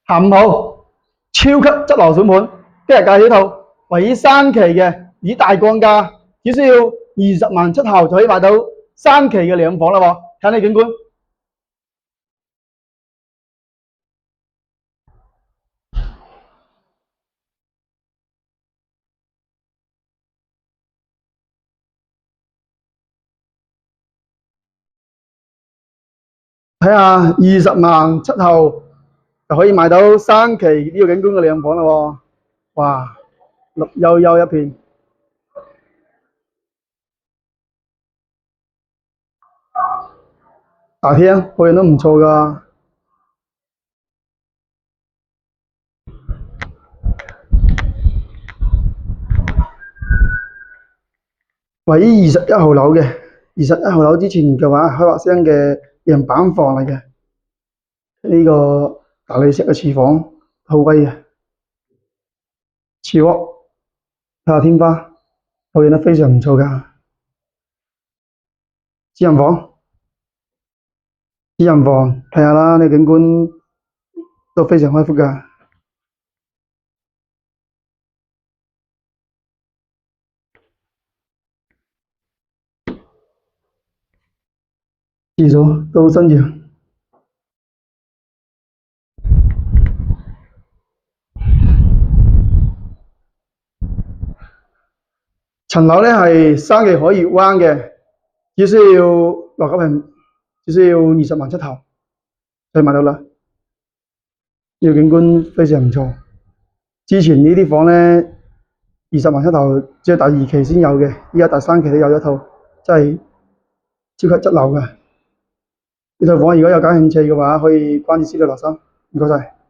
鹹號超級質流選盤，今日介紹套位於山崎嘅以大降價，只需要20萬出頭就可以買到山崎嘅兩房啦喎，睇下你景觀。睇下20萬出頭就可以買到山崎呢個景觀嘅兩房啦喎，哇，綠油油一片。大廳個人都唔錯㗎，位於21號樓嘅21號樓之前嘅話，開發商嘅樣板房嚟嘅，呢個大理石嘅廚房好威嘅，瓷鍋睇下天花，表現得非常唔錯㗎。私人房睇下啦，呢個景觀都非常開闊㗎。廁所都好新淨。層樓呢係山崎海月灣嘅，只需要6平，只需要20萬出頭就買到啦。呢個景觀非常唔錯。之前呢啲房呢，20萬出頭只係第2期先有嘅，依家第3期都有一套，真係超級質流嘅。呢套房如果有感興趣嘅話，可以關注資料留心。唔該晒。